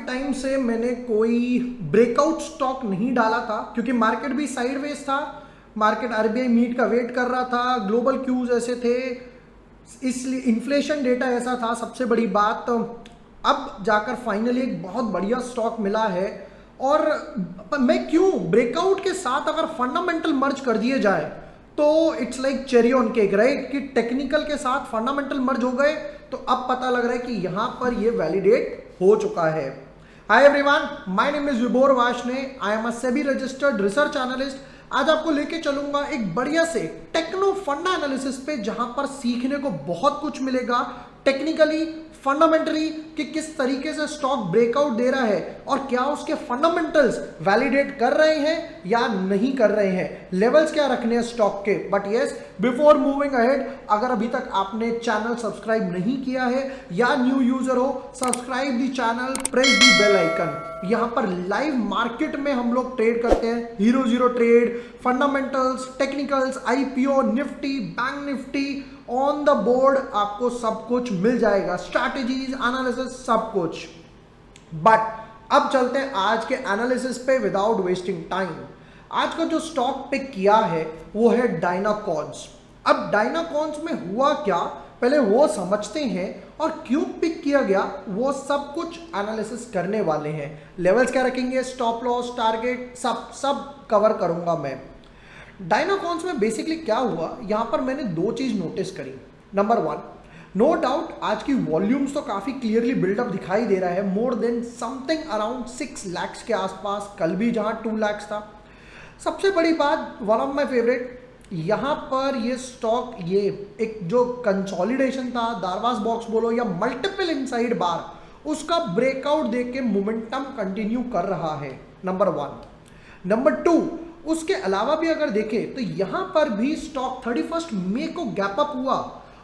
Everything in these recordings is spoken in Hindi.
टाइम से मैंने कोई ब्रेकआउट स्टॉक नहीं डाला था क्योंकि मार्केट भी साइडवेज था। मार्केट आरबीआई मीट का वेट कर रहा था, ग्लोबल क्यूज ऐसे थे, इसलिए इन्फ्लेशन डेटा ऐसा था। सबसे बड़ी बात, अब जाकर फाइनली एक बहुत बढ़िया स्टॉक मिला है। और मैं क्यों ब्रेकआउट के साथ अगर फंडामेंटल मर्ज कर दिए जाए तो it's like cherry on cake, right? कि टेक्निकल के साथ फंडामेंटल मर्ज हो गए तो अब पता लग रहा है कि यहां पर ये वैलिडेट हो चुका है। Hi everyone, my name is Vibhor Vashne, I am a SEBI registered research analyst. आज आपको लेके चलूंगा एक बढ़िया से टेक्नो फंडा एनालिसिस पे, जहां पर सीखने को बहुत कुछ मिलेगा टेक्निकली, फंडामेंटली, कि किस तरीके से स्टॉक ब्रेकआउट दे रहा है और क्या उसके फंडामेंटल्स वैलिडेट कर रहे हैं या नहीं कर रहे हैं, लेवल्स क्या रखने हैं स्टॉक के। But yes, before moving ahead, अगर अभी तक आपने चैनल सब्सक्राइब नहीं किया है या न्यू यूजर हो, subscribe the channel, press the bell icon. यहां पर लाइव मार्केट में हम लोग ट्रेड करते हैं, hero zero trade, fundamentals, technicals, IPO, Nifty, bank Nifty, on the board आपको सब कुछ मिल जाएगा, स्ट्रैटेजीज, एनालिसिस, सब कुछ। बट अब चलते हैं आज के एनालिसिस पे विदाउट वेस्टिंग टाइम। आज का जो स्टॉक पिक किया है वो है डायनाकॉन्स। अब डायनाकॉन्स में हुआ क्या, पहले वो समझते हैं, और क्यों पिक किया गया वो सब कुछ एनालिसिस करने वाले हैं। लेवल्स क्या रखेंगे, स्टॉप लॉस, टारगेट, सब कवर करूंगा मैं। डायनाकॉन्स में बेसिकली क्या हुआ, यहां पर मैंने दो चीज नोटिस करी। नंबर वन, नो डाउट आज की वॉल्यूम्स तो काफी क्लियरली बिल्डअप दिखाई दे रहा है, more than something around 6 lakh के आसपास, कल भी जहां 2 लाख था। सबसे बड़ी बात, वन ऑफ माय फेवरेट, यहां पर ये स्टॉक, ये एक जो कंसोलिडेशन था, दारवाज बॉक्स बोलो या मल्टीपल इनसाइड बार, उसका ब्रेकआउट देख के मोमेंटम कंटिन्यू कर रहा है, नंबर वन। नंबर टू, उसके अलावा भी अगर देखें तो यहां पर भी स्टॉक 31 मई को गैप अप हुआ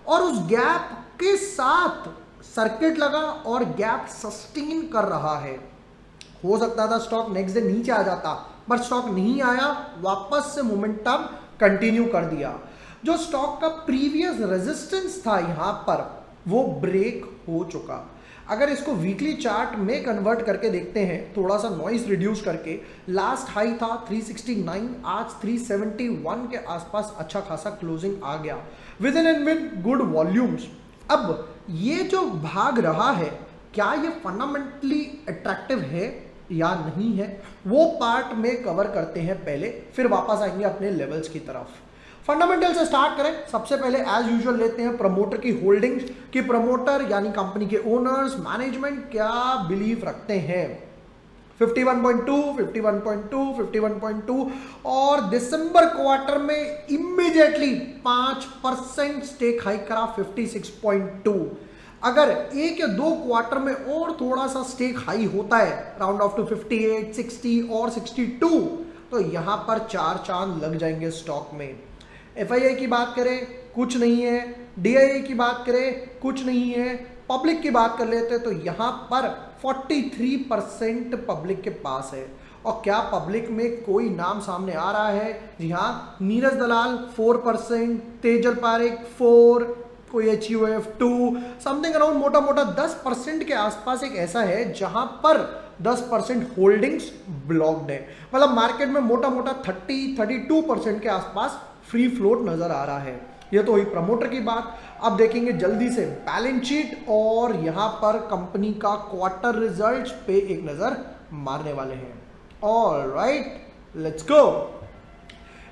और उस गैप के साथ सर्किट लगा और गैप सस्टेन कर रहा है। हो सकता था स्टॉक नेक्स्ट डे नीचे आ जाता, बट स्टॉक नहीं आया, वापस से मोमेंटम कंटिन्यू कर दिया। जो स्टॉक का प्रीवियस रेजिस्टेंस था यहां पर, वो ब्रेक हो चुका। अगर इसको वीकली चार्ट में कन्वर्ट करके देखते हैं, थोड़ा सा नॉइस रिड्यूस करके, लास्ट हाई था 369, आज 371 के आसपास अच्छा खासा क्लोजिंग आ गया with in and with good volumes. अब ये जो भाग रहा है, क्या ये फंडामेंटली अट्रैक्टिव है या नहीं है, वो पार्ट में कवर करते हैं पहले, फिर वापस आएंगे अपने लेवल्स की तरफ। फंडामेंटल से स्टार्ट करें। सबसे पहले एज यूजुअल लेते हैं प्रमोटर की होल्डिंग्स, कि प्रमोटर यानी कंपनी के ओनर्स, मैनेजमेंट क्या बिलीव रखते हैं। 51.2, 51.2, 51.2 और दिसंबर क्वार्टर में इमीडिएटली 5% स्टेक हाइक करा 56.2। अगर एक या दो क्वार्टर में और थोड़ा सा स्टेक हाई होता है, राउंड ऑफ टू 58, 60 और 62, तो यहां पर चार चांद लग जाएंगे स्टॉक में। एफआईआई की बात करें, कुछ नहीं है। डीआईआई की बात करें, कुछ नहीं है। पब्लिक की बात कर लेते हैं तो यहां पर 43% पब्लिक के पास है। और क्या पब्लिक में कोई नाम सामने आ रहा है? जी हाँ, नीरज दलाल 4%, तेजल पारेख 4, कोई HUF 2, समथिंग अराउंड मोटा मोटा 10% के आसपास एक ऐसा है जहां पर 10% होल्डिंग्स ब्लॉक्ड है। मतलब मार्केट में मोटा मोटा 32% के आसपास फ्री फ्लोट नजर आ रहा है। ये तो हुई प्रमोटर की बात। अब देखेंगे जल्दी से बैलेंस शीट और यहां पर कंपनी का क्वार्टर रिजल्ट्स पे एक नजर मारने वाले हैं। Alright, let's go.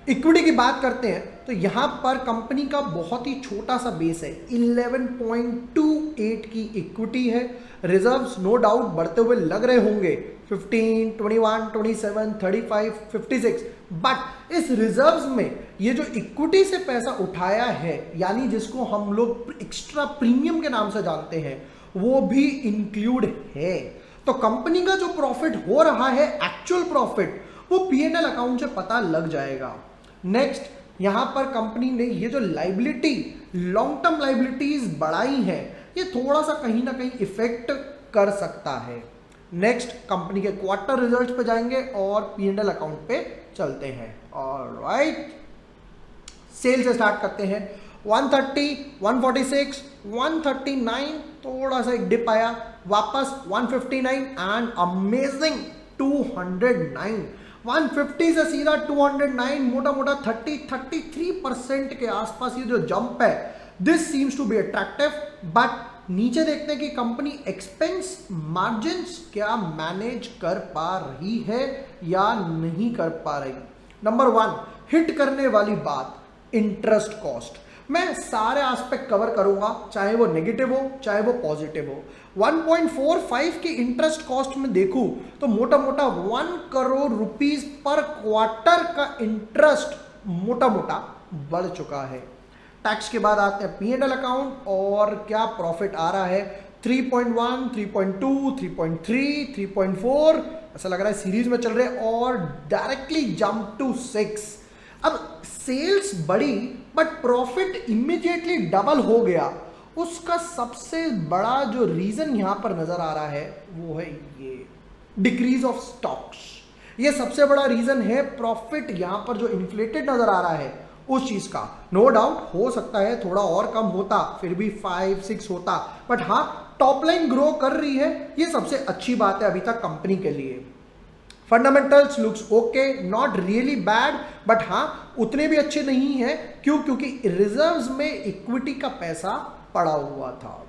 इक्विटी की बात करते हैं तो यहां पर कंपनी का बहुत ही छोटा सा बेस है, 11.28 की इक्विटी है। रिजर्व्स नो डाउट बढ़ते हुए लग रहे होंगे, 15, 21, 27, 35, 56। बट इस रिजर्व्स में ये जो इक्विटी से पैसा उठाया है, यानी जिसको हम लोग एक्स्ट्रा प्रीमियम के नाम से जानते हैं, वो भी इंक्लूड है। तो कंपनी का जो प्रॉफिट हो रहा है, एक्चुअल प्रॉफिट, वो P&L अकाउंट से पता लग जाएगा। नेक्स्ट, यहां पर कंपनी ने ये जो लाइबिलिटी, लॉन्ग टर्म लाइबिलिटीज बढ़ाई है, ये थोड़ा सा कहीं ना कहीं इफेक्ट कर सकता है। नेक्स्ट, कंपनी के क्वार्टर रिजल्ट्स पे जाएंगे और P&L अकाउंट पे चलते हैं। ऑलराइट, सेल से स्टार्ट करते हैं। 130, 146, 139, थोड़ा सा एक डिप आया, वापस 159 एंड अमेजिंग 209। 150 से सीधा 209, मोटा मोटा 33% के आसपास ये जो जंप है, this seems to be attractive. But नीचे देखते हैं कि कंपनी एक्सपेंस मार्जिन्स क्या मैनेज कर पा रही है या नहीं कर पा रही। नंबर 1 हिट करने वाली बात, इंटरेस्ट कॉस्ट। मैं सारे एस्पेक्ट कवर करूंगा, चाहे वो नेगेटिव हो चाहे वो पॉजिटिव हो। 1.45 की इंटरेस्ट कॉस्ट में देखूं तो मोटा मोटा 1 करोड़ रुपीस पर क्वार्टर का इंटरेस्ट मोटा मोटा बढ़ चुका है। टैक्स के बाद आते हैं P&L अकाउंट और क्या प्रॉफिट आ रहा है। 3.1, 3.2, 3.3, 3.4 ऐसा लग रहा है सीरीज में चल रहे हैं और डायरेक्टली जंप टू 6। अब सेल्स बढ़ी बट प्रॉफिट इमीडिएटली डबल हो गया। उसका सबसे बड़ा जो रीजन यहां पर नजर आ रहा है वो है ये डिक्रीज ऑफ स्टॉक्स। ये सबसे बड़ा रीजन है। प्रॉफिट यहां पर जो इन्फ्लेटेड नजर आ रहा है उस चीज का, नो डाउट हो सकता है थोड़ा और कम होता, फिर भी 5-6 होता, बट हाँ टॉप लाइन ग्रो कर रही है, ये सबसे अच्छी बात है अभी तक कंपनी के लिए। Fundamentals looks okay, not really bad, but हाँ उतने भी अच्छे नहीं है। क्यों? क्योंकि रिजर्व्स में इक्विटी का पैसा पड़ा हुआ था।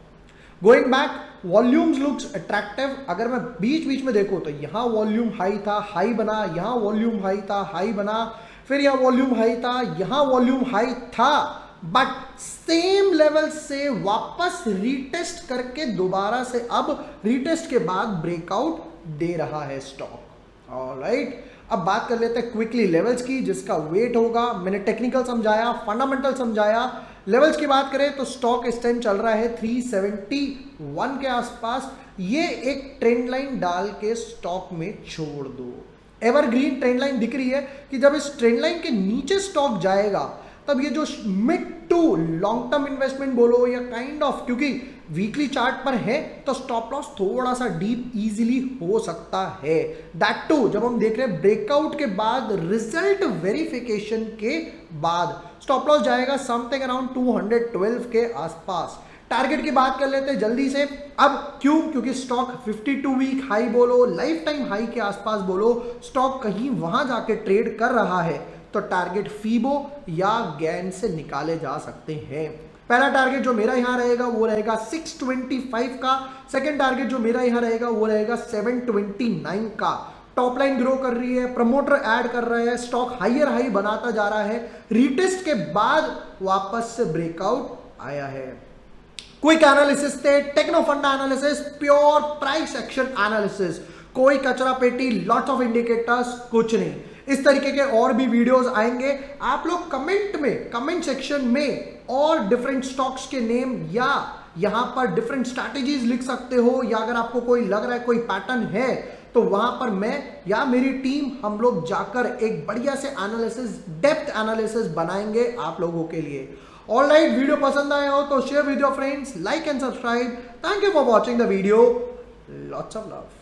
Going back, volumes looks attractive. अगर मैं बीच बीच में देखूं तो यहां वॉल्यूम हाई था, हाई बना, यहां वॉल्यूम हाई था, हाई बना, फिर यहां वॉल्यूम हाई था, यहां वॉल्यूम हाई था, बट सेम लेवल से वापस रीटेस्ट करके दोबारा से अब रीटेस्ट के बाद ब्रेकआउट दे रहा है स्टॉक। ऑलराइट, अब बात कर लेते हैं क्विकली लेवल्स की, जिसका वेट होगा। मैंने टेक्निकल समझाया, फंडामेंटल समझाया। लेवल्स की बात करें तो स्टॉक इस टाइम चल रहा है 371 के आसपास। ये एक ट्रेंड लाइन डाल के स्टॉक में छोड़ दो। एवरग्रीन ट्रेंड लाइन दिख रही है कि जब इस ट्रेंड लाइन के नीचे स्टॉक जाएगा तब ये जो mid to long term investment बोलो या काइंड ऑफ, क्योंकि वीकली चार्ट पर है तो स्टॉप लॉस थोड़ा सा डीप इजीली हो सकता है। दैट टू जब हम देख रहे हैं ब्रेकआउट के बाद, रिजल्ट वेरिफिकेशन के बाद स्टॉप लॉस जाएगा समथिंग अराउंड 212 के आसपास। टारगेट की बात कर लेते हैं जल्दी से। अब क्यों? क्योंकि स्टॉक 52 वीक हाई बोलो, लाइफ टाइम हाई के आसपास बोलो, स्टॉक कहीं वहां जाके ट्रेड कर रहा है तो टारगेट फीबो या गैन से निकाले जा सकते हैं। पहला टारगेट जो मेरा यहां रहेगा वो रहेगा 625 का। सेकंड टारगेट जो मेरा यहां रहेगा वो रहेगा 729 का। टॉप लाइन ग्रो कर रही है, प्रमोटर ऐड कर रहे हैं, स्टॉक हाइयर हाई बनाता जा रहा है। रीटेस्ट के बाद वापस से ब्रेकआउट आया है। क्विक एनालिसिस थे, टेक्नो फंडा analysis, pure price action analysis, कोई कचरा पेटी, लॉट्स ऑफ इंडिकेटर्स, कुछ नहीं। इस तरीके के और भी वीडियोस आएंगे। आप लोग कमेंट सेक्शन में और डिफरेंट स्टॉक्स के नेम या यहां पर डिफरेंट स्ट्रैटेजीज लिख सकते हो, या अगर आपको कोई लग रहा है कोई पैटर्न है तो वहां पर मैं या मेरी टीम हम लोग जाकर एक बढ़िया से एनालिसिस, डेप्थ एनालिसिस बनाएंगे आप लोगों के लिए। ऑलराइट, वीडियो पसंद आया हो तो share with your friends, like and subscribe. Thank you for watching the video. Lots of love.